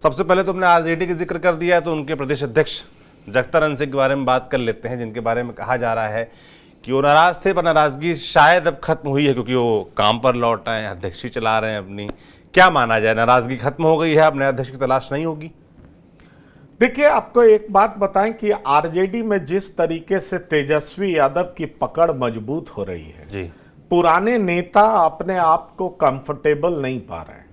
सबसे पहले तो हमने आरजेडी का जिक्र कर दिया है, तो उनके प्रदेश अध्यक्ष जगदानंद सिंह के बारे में बात कर लेते हैं, जिनके बारे में कहा जा रहा है कि वो नाराज थे, पर नाराजगी शायद अब खत्म हुई है क्योंकि वो काम पर लौट आए, अध्यक्षी चला रहे हैं अपनी। क्या माना जाए, नाराजगी खत्म हो गई है, अब नए अध्यक्ष की तलाश नहीं होगी? देखिए, आपको एक बात बताएं कि आरजेडी में जिस तरीके से तेजस्वी यादव की पकड़ मजबूत हो रही है जी, पुराने नेता अपने आप को कंफर्टेबल नहीं पा रहे हैं।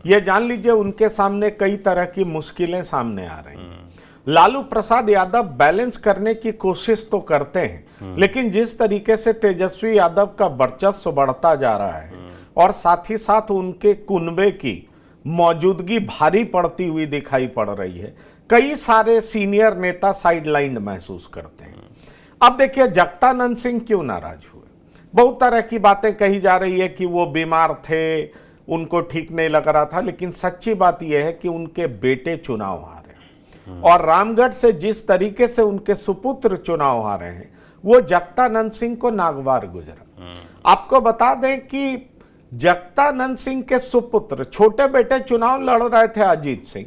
ये जान लीजिए उनके सामने कई तरह की मुश्किलें सामने आ रही हैं। लालू प्रसाद यादव बैलेंस करने की कोशिश तो करते हैं, लेकिन जिस तरीके से तेजस्वी यादव का वर्चस्व बढ़ता जा रहा है और साथ ही साथ उनके कुनबे की मौजूदगी भारी पड़ती हुई दिखाई पड़ रही है, कई सारे सीनियर नेता साइडलाइन महसूस करते हैं। अब देखिए, जगदानंद सिंह क्यों नाराज हुए? बहुत तरह की बातें कही जा रही है कि वो बीमार थे, उनको ठीक नहीं लग रहा था, लेकिन सच्ची बात यह है कि उनके बेटे चुनाव हारे और रामगढ़ से जिस तरीके से उनके सुपुत्र चुनाव हारे हैं, वो जगदानंद सिंह को नागवार गुजरा। आपको बता दें कि जगदानंद सिंह के सुपुत्र छोटे बेटे चुनाव लड़ रहे थे, अजीत सिंह,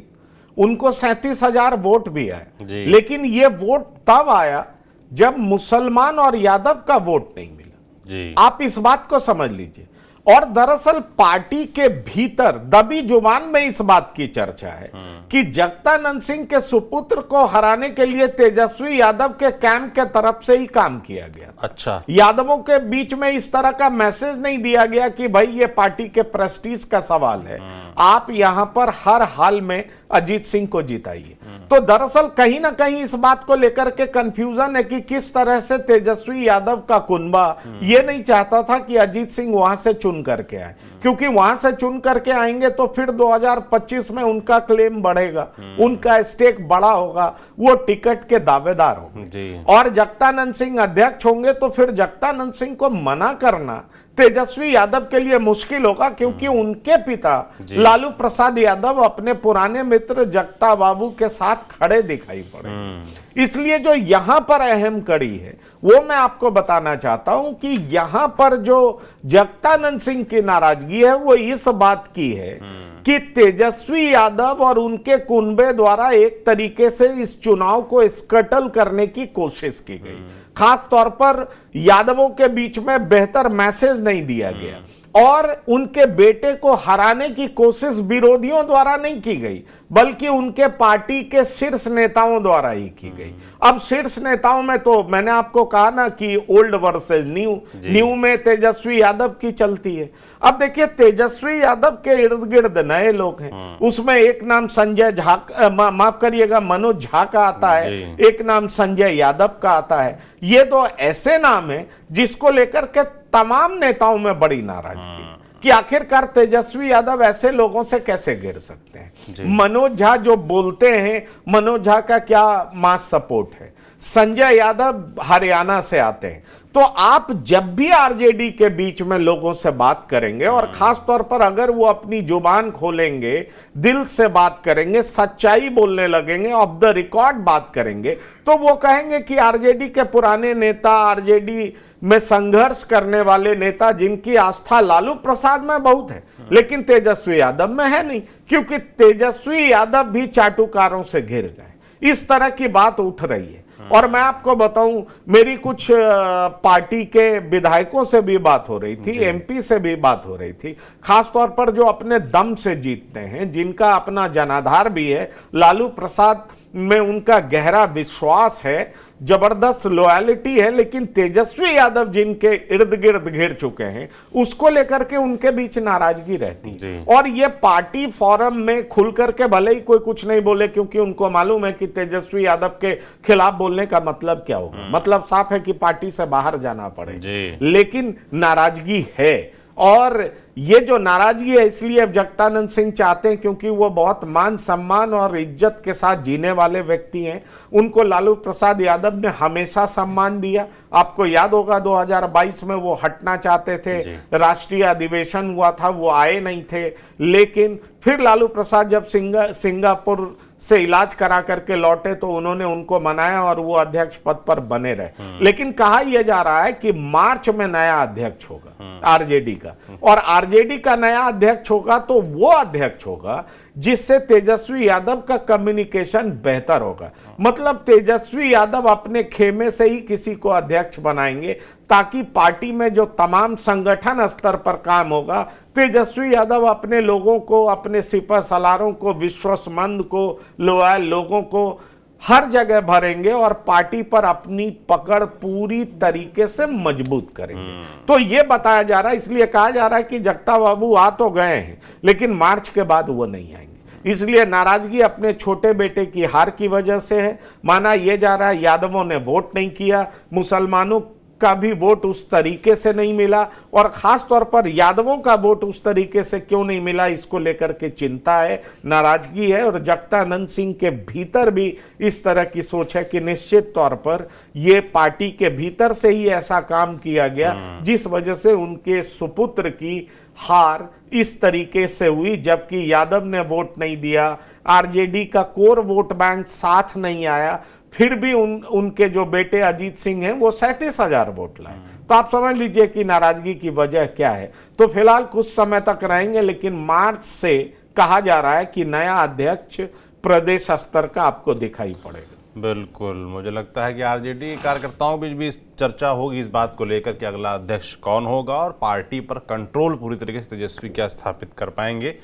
उनको 37,000 वोट भी आए, लेकिन ये वोट तब आया जब मुसलमान और यादव का वोट नहीं मिला जी। आप इस बात को समझ लीजिए। और दरअसल पार्टी के भीतर दबी जुबान में इस बात की चर्चा है कि जगदानंद सिंह के सुपुत्र को हराने के लिए तेजस्वी यादव के कैंप के तरफ से ही काम किया गया। अच्छा, यादवों के बीच में इस तरह का मैसेज नहीं दिया गया कि भाई ये पार्टी के प्रेस्टीज का सवाल है, आप यहां पर हर हाल में अजीत सिंह को जिताइए। तो दरअसल कहीं ना कहीं इस बात को लेकर के कंफ्यूजन है कि किस तरह से तेजस्वी यादव का कुनबा ये नहीं चाहता था कि अजीत सिंह वहां से चुन करके आए, क्योंकि वहां से चुन करके आएंगे तो फिर 2025 में उनका क्लेम बढ़ेगा, उनका स्टेक बड़ा होगा, वो टिकट के दावेदार होंगे और जगदानंद सिंह अध्यक्ष होंगे, तो फिर जगदानंद सिंह को मना करना तेजस्वी यादव के लिए मुश्किल होगा, क्योंकि उनके पिता लालू प्रसाद यादव अपने पुराने मित्र जगता बाबू के साथ खड़े दिखाई पड़े। इसलिए जो यहां पर अहम कड़ी है वो मैं आपको बताना चाहता हूं कि यहां पर जो जगदानंद सिंह की नाराजगी है वो इस बात की है कि तेजस्वी यादव और उनके कुनबे द्वारा एक तरीके से इस चुनाव को स्कटल करने की कोशिश की गई। खास तौर पर यादवों के बीच में बेहतर मैसेज नहीं दिया गया और उनके बेटे को हराने की कोशिश विरोधियों द्वारा नहीं की गई, बल्कि उनके पार्टी के शीर्ष नेताओं द्वारा ही की गई। अब शीर्ष नेताओं में तो मैंने आपको कहा ना कि ओल्ड वर्सेस न्यू, न्यू में तेजस्वी यादव की चलती है। अब देखिए, तेजस्वी यादव के इर्द गिर्द नए लोग हैं, उसमें एक नाम संजय झा, माफ करिएगा, मनोज झा का आता है, एक नाम संजय यादव का आता है। ये दो ऐसे नाम हैं जिसको लेकर के तमाम नेताओं में बड़ी नाराजगी कि आखिरकार तेजस्वी यादव ऐसे लोगों से कैसे गिर सकते हैं। मनोज झा जो बोलते हैं, मनोज झा का क्या मास सपोर्ट है, संजय यादव हरियाणा से आते हैं। तो आप जब भी आरजेडी के बीच में लोगों से बात करेंगे और खास तौर पर अगर वो अपनी जुबान खोलेंगे, दिल से बात करेंगे, सच्चाई बोलने लगेंगे, ऑफ द रिकॉर्ड बात करेंगे, तो वो कहेंगे कि आरजेडी के पुराने नेता, आरजेडी में संघर्ष करने वाले नेता जिनकी आस्था लालू प्रसाद में बहुत है लेकिन तेजस्वी यादव में है नहीं, क्योंकि तेजस्वी यादव भी चाटुकारों से घिर गए। इस तरह की बात उठ रही है। और मैं आपको बताऊं, मेरी कुछ पार्टी के विधायकों से भी बात हो रही थी, एमपी से भी बात हो रही थी, खास तौर पर जो अपने दम से जीतते हैं, जिनका अपना जनाधार भी है, लालू प्रसाद में उनका गहरा विश्वास है, जबरदस्त लॉयल्टी है, लेकिन तेजस्वी यादव जिनके इर्द गिर्द घिर चुके हैं उसको लेकर के उनके बीच नाराजगी रहती है। और ये पार्टी फोरम में खुल करके भले ही कोई कुछ नहीं बोले, क्योंकि उनको मालूम है कि तेजस्वी यादव के खिलाफ बोलने का मतलब क्या होगा, मतलब साफ है कि पार्टी से बाहर जाना पड़े, लेकिन नाराजगी है। और ये जो नाराजगी है इसलिए अब जगदानंद सिंह चाहते हैं, क्योंकि वो बहुत मान सम्मान और इज्जत के साथ जीने वाले व्यक्ति हैं। उनको लालू प्रसाद यादव ने हमेशा सम्मान दिया। आपको याद होगा 2022 में वो हटना चाहते थे, राष्ट्रीय अधिवेशन हुआ था, वो आए नहीं थे, लेकिन फिर लालू प्रसाद जब सिंगापुर से इलाज करा करके लौटे तो उन्होंने उनको मनाया और वो अध्यक्ष पद पर बने रहे। लेकिन कहा यह जा रहा है कि मार्च में नया अध्यक्ष होगा आरजेडी का, और आरजेडी का नया अध्यक्ष होगा तो वो अध्यक्ष होगा जिससे तेजस्वी यादव का कम्युनिकेशन बेहतर होगा। मतलब तेजस्वी यादव अपने खेमे से ही किसी को अध्यक्ष बनाएंगे ताकि पार्टी में जो तमाम संगठन स्तर पर काम होगा, तेजस्वी यादव अपने लोगों को, अपने सिपह सलारों को, विश्वासमंद को, लॉयल लोगों को हर जगह भरेंगे और पार्टी पर अपनी पकड़ पूरी तरीके से मजबूत करेंगे। तो यह बताया जा रहा है, इसलिए कहा जा रहा है कि जगता बाबू आ तो गए हैं लेकिन मार्च के बाद वो नहीं आएंगे। इसलिए नाराजगी अपने छोटे बेटे की हार की वजह से है। माना यह जा रहा है यादवों ने वोट नहीं किया, मुसलमानों का भी वोट उस तरीके से नहीं मिला, और खास तौर पर यादवों का वोट उस तरीके से क्यों नहीं मिला, इसको लेकर के चिंता है, नाराजगी है। और जगतानंद सिंह के भीतर भी इस तरह की सोच है कि निश्चित तौर पर ये पार्टी के भीतर से ही ऐसा काम किया गया जिस वजह से उनके सुपुत्र की हार इस तरीके से हुई, जबकि यादव ने वोट नहीं दिया, आरजेडी का कोर वोट बैंक साथ नहीं आया, फिर भी उनके जो बेटे अजीत सिंह हैं वो 37,000 वोट लाए। तो आप समझ लीजिए कि नाराजगी की वजह क्या है। तो फिलहाल कुछ समय तक रहेंगे, लेकिन मार्च से कहा जा रहा है कि नया अध्यक्ष प्रदेश स्तर का आपको दिखाई पड़ेगा। बिल्कुल, मुझे लगता है कि आरजेडी कार्यकर्ताओं के बीच भी चर्चा होगी इस बात को लेकर कि अगला अध्यक्ष कौन होगा और पार्टी पर कंट्रोल पूरी तरीके से तेजस्वी क्या स्थापित कर पाएंगे।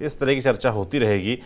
इस तरह की चर्चा होती रहेगी।